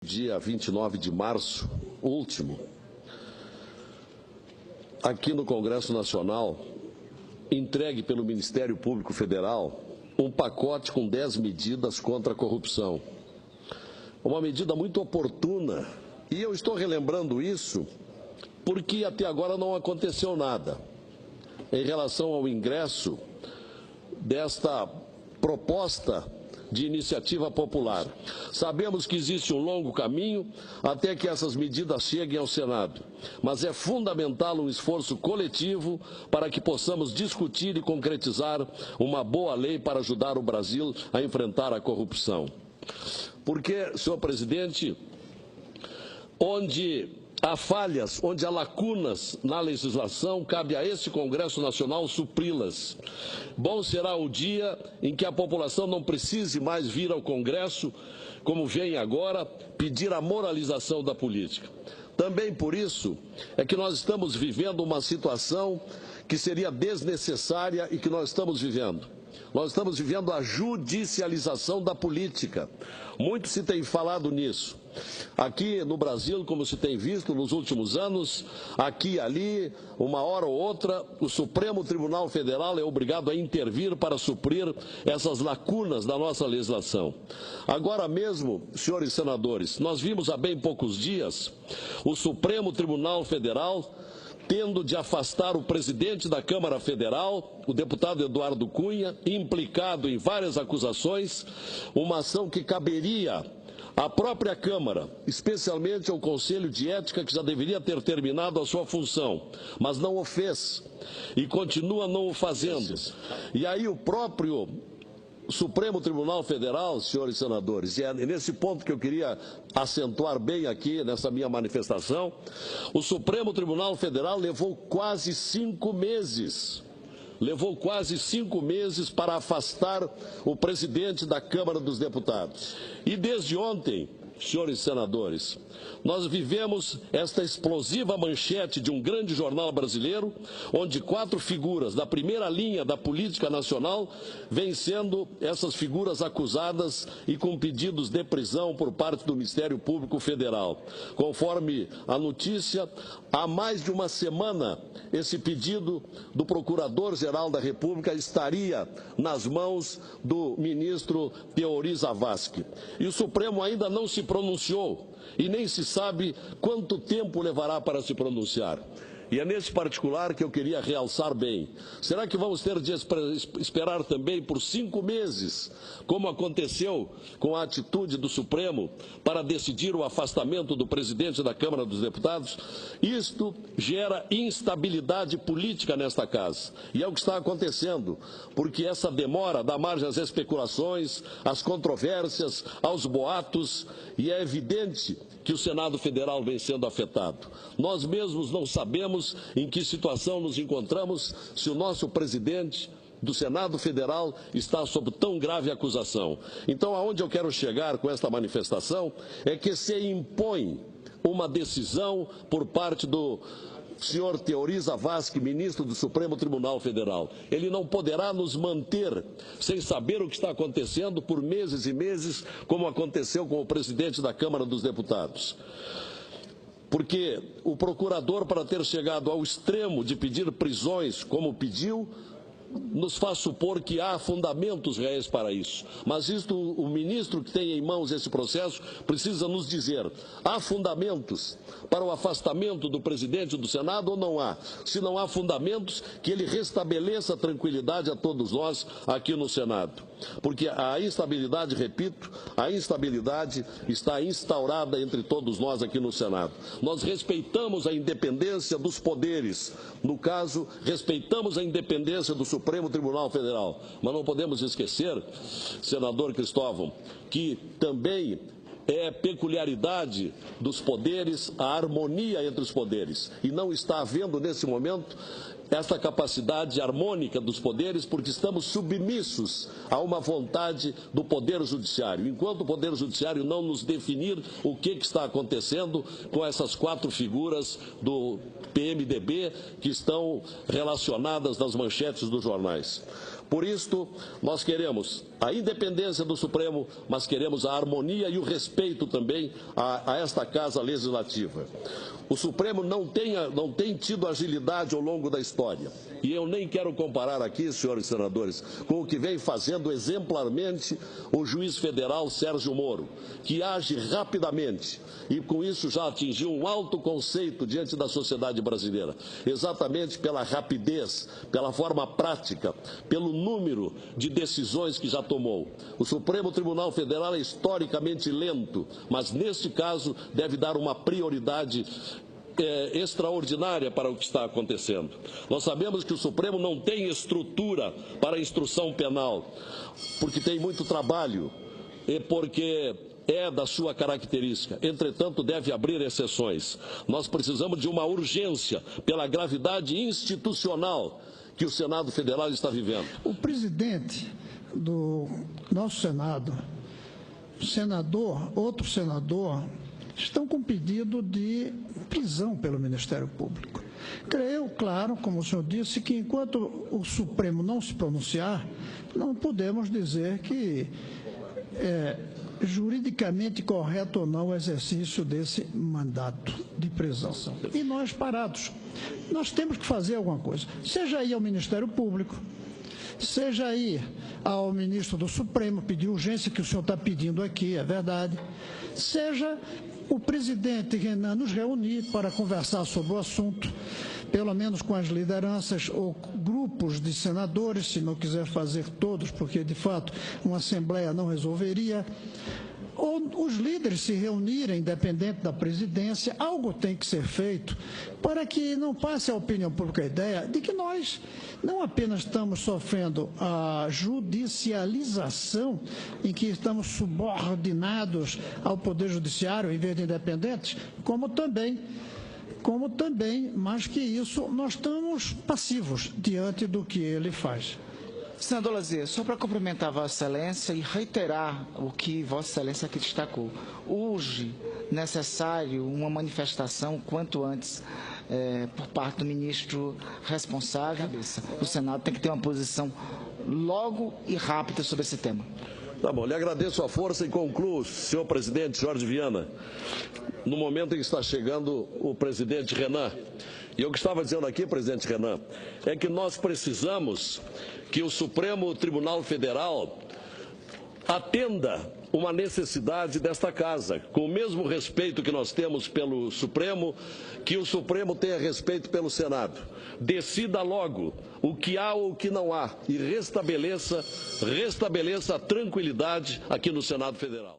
Dia 29 de março, último, aqui no Congresso Nacional, entregue pelo Ministério Público Federal um pacote com 10 medidas contra a corrupção. Uma medida muito oportuna, e eu estou relembrando isso porque até agora não aconteceu nada em relação ao ingresso desta proposta de iniciativa popular. Sabemos que existe um longo caminho até que essas medidas cheguem ao Senado, mas é fundamental um esforço coletivo para que possamos discutir e concretizar uma boa lei para ajudar o Brasil a enfrentar a corrupção. Porque, senhor presidente, onde há falhas, onde há lacunas na legislação, cabe a este Congresso Nacional supri-las. Bom será o dia em que a população não precise mais vir ao Congresso, como vem agora, pedir a moralização da política. Também por isso é que nós estamos vivendo uma situação que seria desnecessária e que nós estamos vivendo. Nós estamos vivendo a judicialização da política. Muito se tem falado nisso. Aqui no Brasil, como se tem visto nos últimos anos, aqui e ali, uma hora ou outra, o Supremo Tribunal Federal é obrigado a intervir para suprir essas lacunas da nossa legislação. Agora mesmo, senhores senadores, nós vimos há bem poucos dias o Supremo Tribunal Federal tendo de afastar o presidente da Câmara Federal, o deputado Eduardo Cunha, implicado em várias acusações, uma ação que caberia à própria Câmara, especialmente ao Conselho de Ética, que já deveria ter terminado a sua função, mas não o fez e continua não o fazendo. E aí o próprio Supremo Tribunal Federal, senhores senadores, e é nesse ponto que eu queria acentuar bem aqui nessa minha manifestação, o Supremo Tribunal Federal levou quase 5 meses. Levou quase 5 meses para afastar o presidente da Câmara dos Deputados. E desde ontem, senhores senadores, nós vivemos esta explosiva manchete de um grande jornal brasileiro, onde 4 figuras da primeira linha da política nacional vêm sendo essas figuras acusadas e com pedidos de prisão por parte do Ministério Público Federal. Conforme a notícia, há mais de uma semana, esse pedido do Procurador-Geral da República estaria nas mãos do ministro Teori Zavascki. E o Supremo ainda não se pronunciou e nem se sabe quanto tempo levará para se pronunciar. E é nesse particular que eu queria realçar bem. Será que vamos ter de esperar também por 5 meses, como aconteceu com a atitude do Supremo, para decidir o afastamento do presidente da Câmara dos Deputados? Isto gera instabilidade política nesta casa. E é o que está acontecendo, porque essa demora dá margem às especulações, às controvérsias, aos boatos, e é evidente que o Senado Federal vem sendo afetado. Nós mesmos não sabemos em que situação nos encontramos se o nosso presidente do Senado Federal está sob tão grave acusação. Então, aonde eu quero chegar com esta manifestação é que se impõe uma decisão por parte do senhor Teori Zavascki, ministro do Supremo Tribunal Federal. Ele não poderá nos manter sem saber o que está acontecendo por meses e meses, como aconteceu com o presidente da Câmara dos Deputados. Porque o procurador, para ter chegado ao extremo de pedir prisões, como pediu, nos faz supor que há fundamentos reais para isso. Mas isto, o ministro que tem em mãos esse processo precisa nos dizer: há fundamentos para o afastamento do presidente do Senado ou não há? Se não há fundamentos, que ele restabeleça a tranquilidade a todos nós aqui no Senado. Porque a instabilidade, repito, a instabilidade está instaurada entre todos nós aqui no Senado. Nós respeitamos a independência dos poderes. No caso, respeitamos a independência do Supremo Tribunal Federal. Mas não podemos esquecer, senador Cristóvão, que também é peculiaridade dos poderes a harmonia entre os poderes. E não está havendo, nesse momento, esta capacidade harmônica dos poderes, porque estamos submissos a uma vontade do Poder Judiciário. Enquanto o Poder Judiciário não nos definir o que está acontecendo com essas 4 figuras do PMDB que estão relacionadas nas manchetes dos jornais. Por isto, nós queremos a independência do Supremo, mas queremos a harmonia e o respeito também a esta Casa Legislativa. O Supremo não tem tido agilidade ao longo da história. E eu nem quero comparar aqui, senhores senadores, com o que vem fazendo exemplarmente o juiz federal Sérgio Moro, que age rapidamente e com isso já atingiu um alto conceito diante da sociedade brasileira, exatamente pela rapidez, pela forma prática, pelo número de decisões que já tomou. O Supremo Tribunal Federal é historicamente lento, mas neste caso deve dar uma prioridade extraordinária para o que está acontecendo. Nós sabemos que o Supremo não tem estrutura para a instrução penal, porque tem muito trabalho e porque é da sua característica. Entretanto, deve abrir exceções. Nós precisamos de uma urgência pela gravidade institucional que o Senado Federal está vivendo. O presidente do nosso Senado, outro senador, estão com pedido de prisão pelo Ministério Público. Creio, claro, como o senhor disse, que enquanto o Supremo não se pronunciar, não podemos dizer que é juridicamente correto ou não o exercício desse mandato de prisão. E nós parados, nós temos que fazer alguma coisa, seja aí ao Ministério Público, seja aí ao ministro do Supremo, pedir urgência que o senhor está pedindo aqui, é verdade, seja o presidente Renan nos reunir para conversar sobre o assunto, pelo menos com as lideranças ou grupos de senadores, se não quiser fazer todos, porque de fato uma assembleia não resolveria, ou os líderes se reunirem, independente da presidência, algo tem que ser feito para que não passe à opinião pública a ideia de que nós não apenas estamos sofrendo a judicialização, em que estamos subordinados ao Poder Judiciário em vez de independentes, como também, mais que isso, nós estamos passivos diante do que ele faz. Senador Lazier, só para cumprimentar Vossa Excelência e reiterar o que Vossa Excelência aqui destacou. Urge necessário uma manifestação quanto antes por parte do ministro responsável. O Senado tem que ter uma posição logo e rápida sobre esse tema. Tá bom, lhe agradeço a força e concluo, senhor presidente Jorge Viana, no momento em que está chegando o presidente Renan. E eu que estava dizendo aqui, presidente Renan, é que nós precisamos que o Supremo Tribunal Federal atenda uma necessidade desta casa, com o mesmo respeito que nós temos pelo Supremo, que o Supremo tenha respeito pelo Senado. Decida logo o que há ou o que não há e restabeleça a tranquilidade aqui no Senado Federal.